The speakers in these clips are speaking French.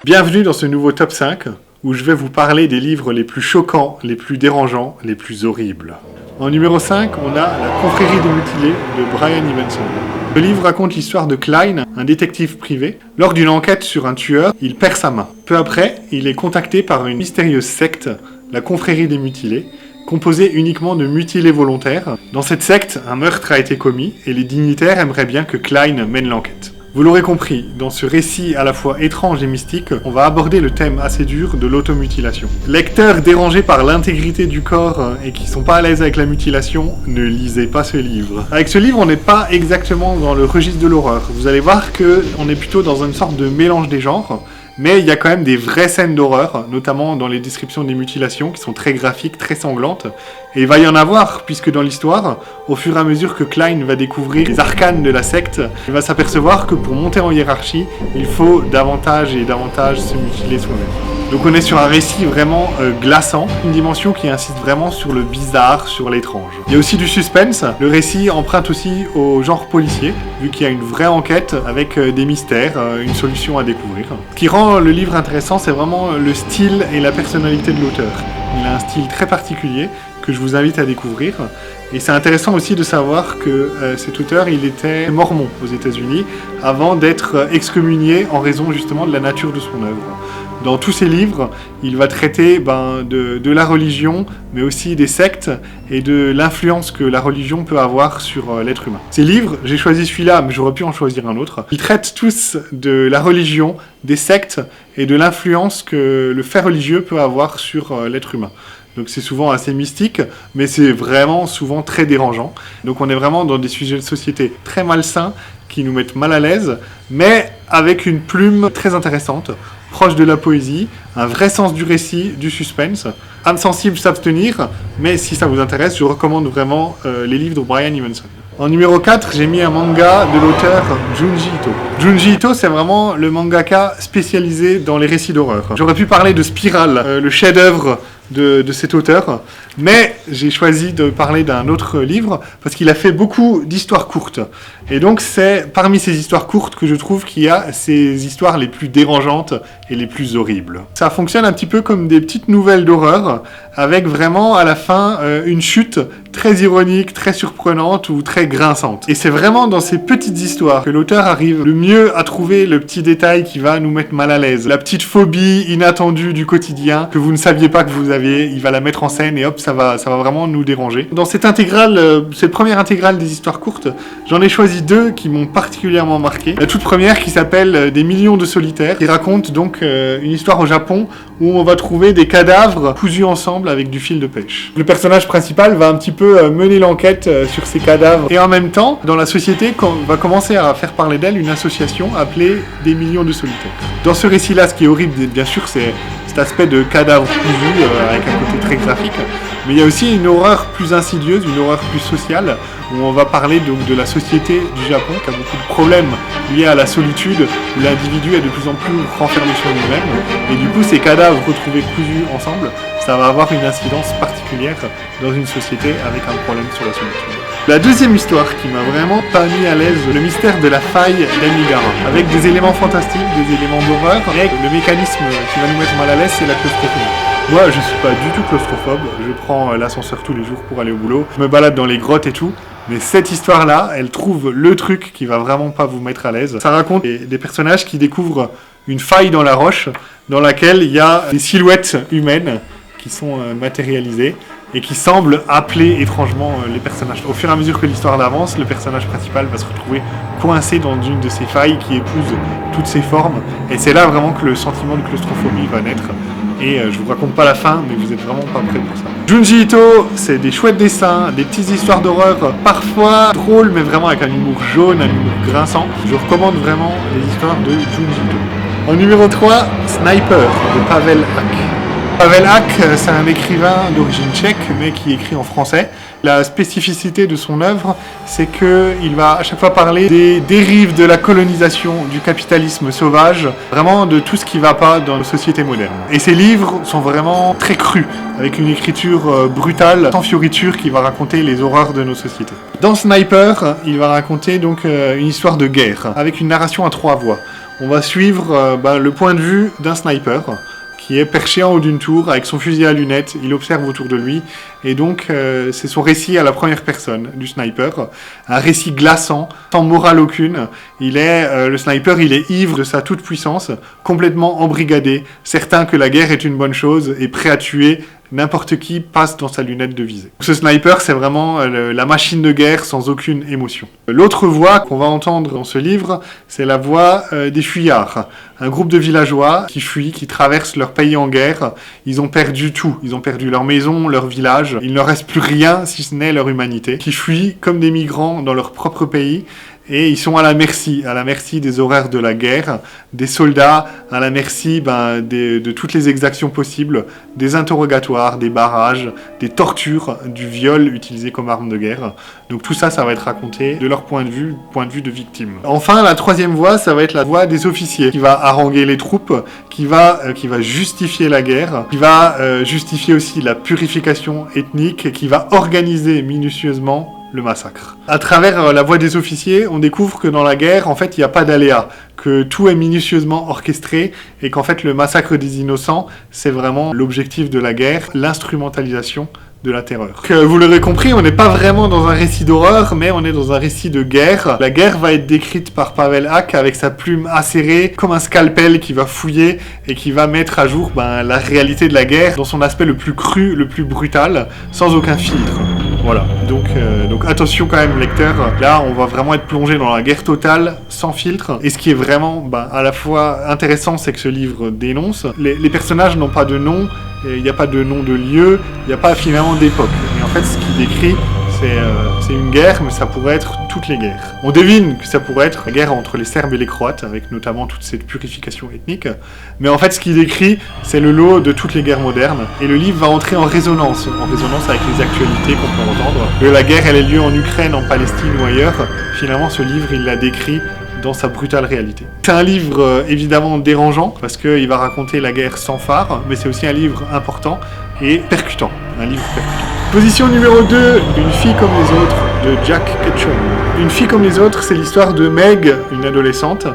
Bienvenue dans ce nouveau top 5 où je vais vous parler des livres les plus choquants, les plus dérangeants, les plus horribles. En numéro 5, on a La confrérie des mutilés de Brian Evenson. Le livre raconte l'histoire de Klein, un détective privé. Lors d'une enquête sur un tueur, il perd sa main. Peu après, il est contacté par une mystérieuse secte, la confrérie des mutilés, composée uniquement de mutilés volontaires. Dans cette secte, un meurtre a été commis et les dignitaires aimeraient bien que Klein mène l'enquête. Vous l'aurez compris, dans ce récit à la fois étrange et mystique, on va aborder le thème assez dur de l'automutilation. Lecteurs dérangés par l'intégrité du corps et qui sont pas à l'aise avec la mutilation, ne lisez pas ce livre. Avec ce livre, on n'est pas exactement dans le registre de l'horreur. Vous allez voir qu'on est plutôt dans une sorte de mélange des genres, mais il y a quand même des vraies scènes d'horreur, notamment dans les descriptions des mutilations, qui sont très graphiques, très sanglantes. Et il va y en avoir, puisque dans l'histoire, au fur et à mesure que Klein va découvrir les arcanes de la secte, il va s'apercevoir que pour monter en hiérarchie, il faut davantage et davantage se mutiler soi-même. Donc on est sur un récit vraiment glaçant, une dimension qui insiste vraiment sur le bizarre, sur l'étrange. Il y a aussi du suspense, le récit emprunte aussi au genre policier, vu qu'il y a une vraie enquête avec des mystères, une solution à découvrir. Ce qui rend le livre intéressant, c'est vraiment le style et la personnalité de l'auteur. Il a un style très particulier que je vous invite à découvrir. Et c'est intéressant aussi de savoir que cet auteur, il était mormon aux États-Unis avant d'être excommunié en raison justement de la nature de son œuvre. Dans tous ses livres, il va traiter de la religion, mais aussi des sectes et de l'influence que la religion peut avoir sur l'être humain. Ces livres, j'ai choisi celui-là, mais j'aurais pu en choisir un autre. Ils traitent tous de la religion, des sectes et de l'influence que le fait religieux peut avoir sur l'être humain. Donc c'est souvent assez mystique, mais c'est vraiment souvent très dérangeant. Donc on est vraiment dans des sujets de société très malsains, qui nous mettent mal à l'aise, mais avec une plume très intéressante, proche de la poésie, un vrai sens du récit, du suspense. Âme sensible, s'abstenir, mais si ça vous intéresse, je recommande vraiment les livres de Brian Evenson. En numéro 4, j'ai mis un manga de l'auteur Junji Ito. Junji Ito, c'est vraiment le mangaka spécialisé dans les récits d'horreur. J'aurais pu parler de Spiral, le chef-d'œuvre de cet auteur, mais j'ai choisi de parler d'un autre livre parce qu'il a fait beaucoup d'histoires courtes. Et donc c'est parmi ces histoires courtes que je trouve qu'il y a ces histoires les plus dérangeantes et les plus horribles. Ça fonctionne un petit peu comme des petites nouvelles d'horreur, avec vraiment à la fin une chute très ironique, très surprenante ou très grinçante. Et c'est vraiment dans ces petites histoires que l'auteur arrive le mieux à trouver le petit détail qui va nous mettre mal à l'aise. La petite phobie inattendue du quotidien que vous ne saviez pas que vous aviez, il va la mettre en scène et hop, ça va vraiment nous déranger. Dans cette intégrale, cette première intégrale des histoires courtes, j'en ai choisi deux qui m'ont particulièrement marqué. La toute première qui s'appelle Des millions de solitaires, qui raconte donc une histoire au Japon où on va trouver des cadavres cousus ensemble avec du fil de pêche. Le personnage principal va un petit peu mener l'enquête sur ces cadavres et en même temps, dans la société, va commencer à faire parler d'elle une association appelée Des millions de solitaires. Dans ce récit-là, ce qui est horrible, bien sûr, c'est cet aspect de cadavre cousu avec un côté très graphique, mais il y a aussi une horreur plus insidieuse, une horreur plus sociale, où on va parler donc de la société du Japon qui a beaucoup de problèmes liés à la solitude, où l'individu est de plus en plus renfermé sur lui-même, et du coup ces cadavres retrouvés cousus ensemble, ça va avoir une incidence particulière dans une société avec un problème sur la solitude. La deuxième histoire qui m'a vraiment pas mis à l'aise, le mystère de la faille d'Amigara, avec des éléments fantastiques, des éléments d'horreur, et le mécanisme qui va nous mettre mal à l'aise, c'est la claustrophobie. Moi, je suis pas du tout claustrophobe, je prends l'ascenseur tous les jours pour aller au boulot, je me balade dans les grottes et tout, mais cette histoire-là, elle trouve le truc qui va vraiment pas vous mettre à l'aise. Ça raconte des personnages qui découvrent une faille dans la roche, dans laquelle il y a des silhouettes humaines qui sont matérialisées, et qui semble appeler étrangement les personnages. Au fur et à mesure que l'histoire avance, le personnage principal va se retrouver coincé dans une de ces failles qui épouse toutes ses formes, et c'est là vraiment que le sentiment de claustrophobie va naître. Et je vous raconte pas la fin, mais vous êtes vraiment pas prêts pour ça. Junji Ito, c'est des chouettes dessins, des petites histoires d'horreur, parfois drôles, mais vraiment avec un humour jaune, un humour grinçant. Je recommande vraiment les histoires de Junji Ito. En numéro 3, Sniper, de Pavel Hack. Pavel Hack, c'est un écrivain d'origine tchèque, mais qui écrit en français. La spécificité de son œuvre, c'est qu'il va à chaque fois parler des dérives de la colonisation, du capitalisme sauvage, vraiment de tout ce qui ne va pas dans nos sociétés modernes. Et ses livres sont vraiment très crus, avec une écriture brutale, sans fioriture, qui va raconter les horreurs de nos sociétés. Dans Sniper, il va raconter donc une histoire de guerre, avec une narration à 3 voix. on va suivre le point de vue d'un sniper qui est perché en haut d'une tour avec son fusil à lunettes, il observe autour de lui, et donc c'est son récit à la première personne du sniper, un récit glaçant, sans morale aucune. Le sniper, il est ivre de sa toute-puissance, complètement embrigadé, certain que la guerre est une bonne chose et prêt à tuer n'importe qui passe dans sa lunette de visée. Ce sniper, c'est vraiment la machine de guerre sans aucune émotion. L'autre voix qu'on va entendre dans ce livre, c'est la voix des fuyards. Un groupe de villageois qui fuient, qui traversent leur pays en guerre. Ils ont perdu tout. Ils ont perdu leur maison, leur village. Il ne leur reste plus rien si ce n'est leur humanité. Qui fuient comme des migrants dans leur propre pays. Et ils sont à la merci des horreurs de la guerre, des soldats, à la merci de toutes les exactions possibles, des interrogatoires, des barrages, des tortures, du viol utilisé comme arme de guerre. Donc tout ça, ça va être raconté de leur point de vue de victime. Enfin, la troisième voix, ça va être la voix des officiers, qui va haranguer les troupes, qui va justifier la guerre, qui va justifier aussi la purification ethnique, qui va organiser minutieusement le massacre. À travers la voix des officiers, on découvre que dans la guerre, en fait, il n'y a pas d'aléas, que tout est minutieusement orchestré et qu'en fait, le massacre des innocents, c'est vraiment l'objectif de la guerre, l'instrumentalisation de la terreur. Vous l'aurez compris, on n'est pas vraiment dans un récit d'horreur, mais on est dans un récit de guerre. La guerre va être décrite par Pavel Hack avec sa plume acérée, comme un scalpel qui va fouiller et qui va mettre à jour la réalité de la guerre dans son aspect le plus cru, le plus brutal, sans aucun filtre. Voilà, donc attention quand même lecteur, là on va vraiment être plongé dans la guerre totale, sans filtre, et ce qui est vraiment à la fois intéressant, c'est que ce livre dénonce, les personnages n'ont pas de nom, il n'y a pas de nom de lieu, il n'y a pas finalement d'époque, et en fait ce qu'il décrit, c'est une guerre, mais ça pourrait être toutes les guerres. On devine que ça pourrait être la guerre entre les Serbes et les Croates, avec notamment toute cette purification ethnique, mais en fait ce qu'il décrit, c'est le lot de toutes les guerres modernes, et le livre va entrer en résonance avec les actualités qu'on peut entendre. Que la guerre, elle ait lieu en Ukraine, en Palestine ou ailleurs, finalement ce livre, il la décrit dans sa brutale réalité. C'est un livre évidemment dérangeant, parce qu'il va raconter la guerre sans phare, mais c'est aussi un livre important et percutant, un livre percutant. Position numéro 2, Une fille comme les autres, de Jack Ketchum. Une fille comme les autres, c'est l'histoire de Meg, une adolescente.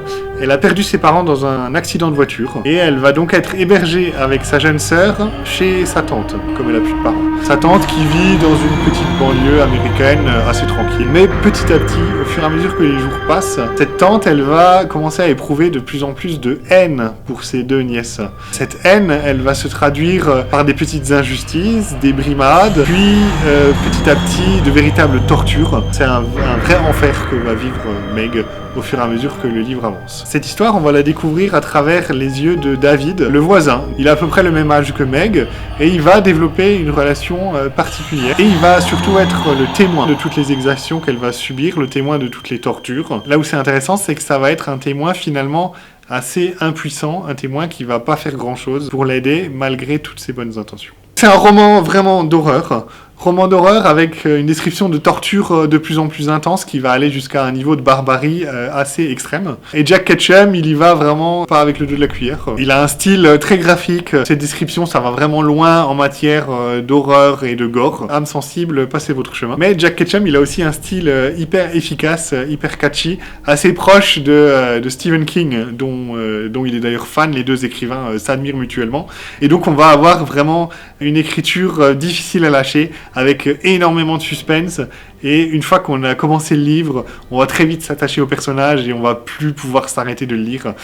Elle a perdu ses parents dans un accident de voiture, et elle va donc être hébergée avec sa jeune sœur chez sa tante, comme elle a plus de parents. Sa tante qui vit dans une petite banlieue américaine assez tranquille. Mais petit à petit, au fur et à mesure que les jours passent, cette tante, elle va commencer à éprouver de plus en plus de haine pour ses deux nièces. Cette haine, elle va se traduire par des petites injustices, des brimades, puis petit à petit, de véritables tortures. C'est un vrai enfer que va vivre Meg au fur et à mesure que le livre avance. Cette histoire, on va la découvrir à travers les yeux de David, le voisin. Il a à peu près le même âge que Meg, et il va développer une relation particulière. Et il va surtout être le témoin de toutes les exactions qu'elle va subir, le témoin de toutes les tortures. Là où c'est intéressant, c'est que ça va être un témoin finalement assez impuissant, un témoin qui va pas faire grand-chose pour l'aider malgré toutes ses bonnes intentions. C'est un roman vraiment d'horreur. Roman d'horreur avec une description de torture de plus en plus intense qui va aller jusqu'à un niveau de barbarie assez extrême. Et Jack Ketchum, il y va vraiment pas avec le dos de la cuillère. Il a un style très graphique. Cette description, ça va vraiment loin en matière d'horreur et de gore. Âme sensible, passez votre chemin. Mais Jack Ketchum, il a aussi un style hyper efficace, hyper catchy, assez proche de Stephen King, dont il est d'ailleurs fan. Les deux écrivains s'admirent mutuellement. Et donc on va avoir vraiment une écriture difficile à lâcher, avec énormément de suspense, et une fois qu'on a commencé le livre, on va très vite s'attacher au personnage et on va plus pouvoir s'arrêter de le lire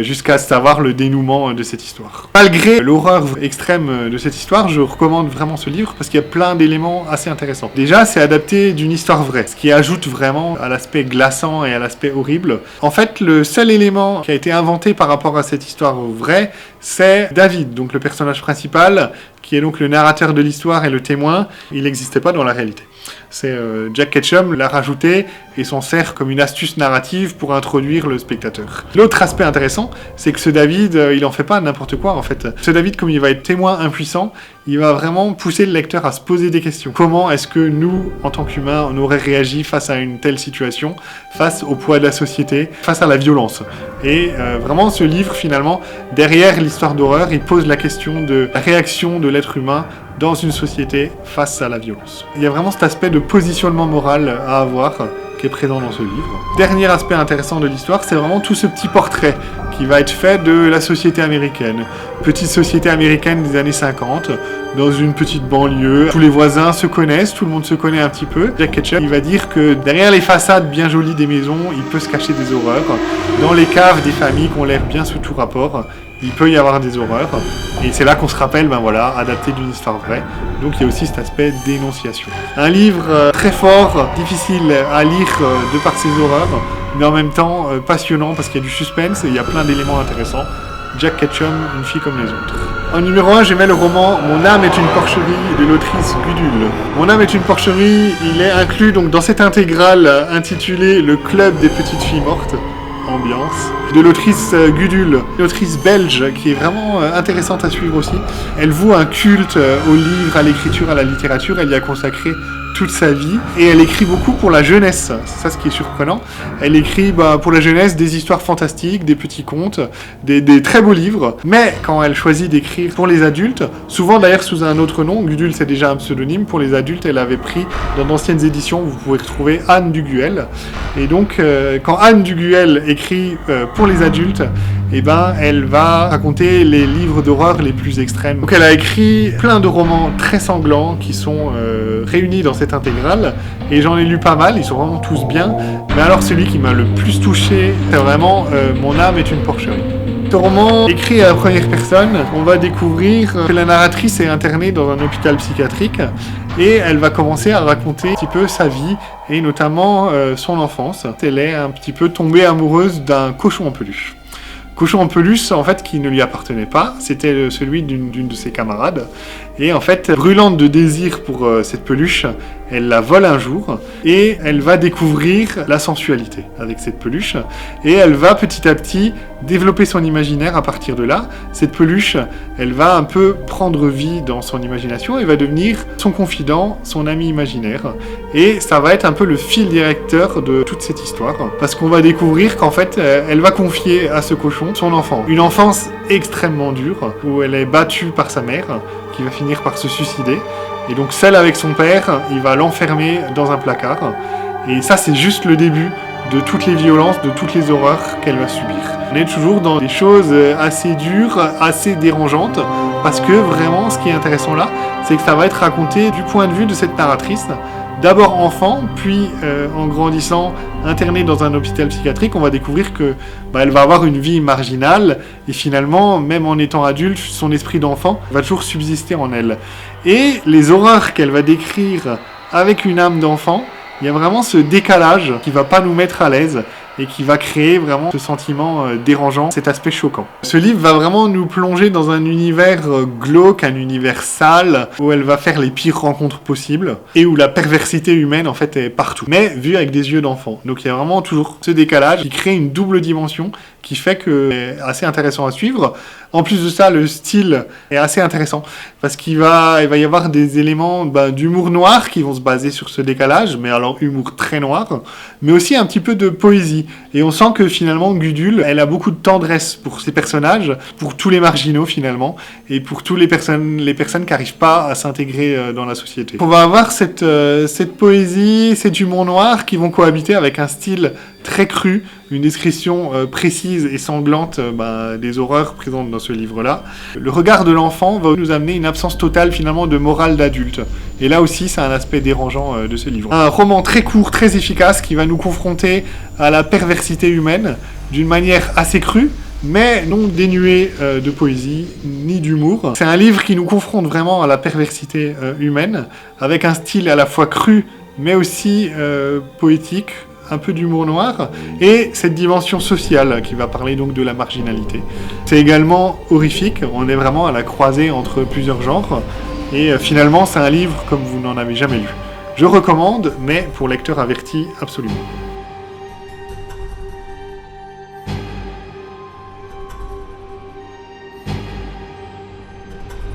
jusqu'à savoir le dénouement de cette histoire. Malgré l'horreur extrême de cette histoire, je recommande vraiment ce livre parce qu'il y a plein d'éléments assez intéressants. Déjà, c'est adapté d'une histoire vraie, ce qui ajoute vraiment à l'aspect glaçant et à l'aspect horrible. En fait, le seul élément qui a été inventé par rapport à cette histoire vraie, c'est David, donc le personnage principal, qui est donc le narrateur de l'histoire et le témoin. Il n'existait pas dans la réalité. C'est Jack Ketchum l'a rajouté et s'en sert comme une astuce narrative pour introduire le spectateur. L'autre aspect intéressant, c'est que ce David, il en fait pas n'importe quoi en fait. Ce David, comme il va être témoin impuissant, il va vraiment pousser le lecteur à se poser des questions. Comment est-ce que nous, en tant qu'humains, on aurait réagi face à une telle situation, face au poids de la société, face à la violence? Et vraiment, ce livre, finalement, derrière l'histoire d'horreur, il pose la question de la réaction de l'être humain dans une société face à la violence. Il y a vraiment cet aspect de positionnement moral à avoir qui est présent dans ce livre. Dernier aspect intéressant de l'histoire, c'est vraiment tout ce petit portrait qui va être fait de la société américaine. Petite société américaine des années 50, dans une petite banlieue. Tous les voisins se connaissent, tout le monde se connaît un petit peu. Jack Ketchum, il va dire que derrière les façades bien jolies des maisons, il peut se cacher des horreurs. Dans les caves des familles qui ont l'air bien sous tout rapport, il peut y avoir des horreurs. Et c'est là qu'on se rappelle, adapté d'une histoire vraie. Donc il y a aussi cet aspect d'énonciation. Un livre très fort, difficile à lire de par ses horreurs, mais en même temps passionnant parce qu'il y a du suspense et il y a plein d'éléments intéressants. Jack Ketchum, une fille comme les autres. En numéro 1, j'aimais le roman Mon âme est une porcherie de l'autrice Gudule. Mon âme est une porcherie, il est inclus donc dans cette intégrale intitulée Le Club des petites filles mortes. Ambiance, de l'autrice Gudule, une autrice belge qui est vraiment intéressante à suivre aussi. Elle voue un culte au livre, à l'écriture, à la littérature, elle y a consacré toute sa vie et elle écrit beaucoup pour la jeunesse, c'est ça ce qui est surprenant. Elle écrit pour la jeunesse des histoires fantastiques, des petits contes, des très beaux livres, mais quand elle choisit d'écrire pour les adultes, souvent d'ailleurs sous un autre nom, Gudule c'est déjà un pseudonyme, pour les adultes elle avait pris dans d'anciennes éditions, vous pouvez retrouver Anne Duguel, et donc quand Anne Duguel écrit pour les adultes, elle va raconter les livres d'horreur les plus extrêmes. Donc elle a écrit plein de romans très sanglants qui sont réunis dans cette intégrale, et j'en ai lu pas mal, ils sont vraiment tous bien, mais alors celui qui m'a le plus touché, c'est vraiment Mon âme est une porcherie. Ce roman, écrit à la première personne, on va découvrir que la narratrice est internée dans un hôpital psychiatrique, et elle va commencer à raconter un petit peu sa vie, et notamment son enfance. Elle est un petit peu tombée amoureuse d'un cochon en peluche. Cochon en peluche, en fait, qui ne lui appartenait pas, c'était celui d'une de ses camarades. Et en fait, brûlante de désir pour cette peluche, elle la vole un jour et elle va découvrir la sensualité avec cette peluche. Et elle va petit à petit développer son imaginaire à partir de là. Cette peluche, elle va un peu prendre vie dans son imagination et va devenir son confident, son ami imaginaire. Et ça va être un peu le fil directeur de toute cette histoire. Parce qu'on va découvrir qu'en fait, elle va confier à ce cochon son enfant. Une enfance extrêmement dure, où elle est battue par sa mère, qui va finir par se suicider. Et donc seul avec son père, il va l'enfermer dans un placard. Et ça, c'est juste le début de toutes les violences, de toutes les horreurs qu'elle va subir. On est toujours dans des choses assez dures, assez dérangeantes, parce que vraiment, ce qui est intéressant là, c'est que ça va être raconté du point de vue de cette narratrice. D'abord enfant, puis en grandissant, internée dans un hôpital psychiatrique, on va découvrir que elle va avoir une vie marginale, et finalement, même en étant adulte, son esprit d'enfant va toujours subsister en elle. Et les horreurs qu'elle va décrire avec une âme d'enfant, il y a vraiment ce décalage qui va pas nous mettre à l'aise, et qui va créer vraiment ce sentiment dérangeant, cet aspect choquant. Ce livre va vraiment nous plonger dans un univers glauque, un univers sale, où elle va faire les pires rencontres possibles, et où la perversité humaine en fait est partout, mais vue avec des yeux d'enfant. Donc il y a vraiment toujours ce décalage qui crée une double dimension, qui fait que c'est assez intéressant à suivre. En plus de ça, le style est assez intéressant, parce il va y avoir des éléments d'humour noir qui vont se baser sur ce décalage, mais alors humour très noir, mais aussi un petit peu de poésie. Et on sent que finalement Gudule, elle a beaucoup de tendresse pour ses personnages, pour tous les marginaux finalement, et pour toutes les personnes qui n'arrivent pas à s'intégrer dans la société. On va avoir cette poésie, cet humour noir qui vont cohabiter avec un style très cru, une description précise et sanglante des horreurs présentes dans ce livre-là. Le regard de l'enfant va nous amener une absence totale finalement de morale d'adulte. Et là aussi, c'est un aspect dérangeant de ce livre. Un roman très court, très efficace, qui va nous confronter à la perversité humaine d'une manière assez crue, mais non dénué de poésie ni d'humour. C'est un livre qui nous confronte vraiment à la perversité humaine, avec un style à la fois cru, mais aussi poétique, un peu d'humour noir, et cette dimension sociale qui va parler donc de la marginalité. C'est également horrifique, on est vraiment à la croisée entre plusieurs genres, et finalement c'est un livre comme vous n'en avez jamais lu. Je recommande, mais pour lecteurs avertis, absolument.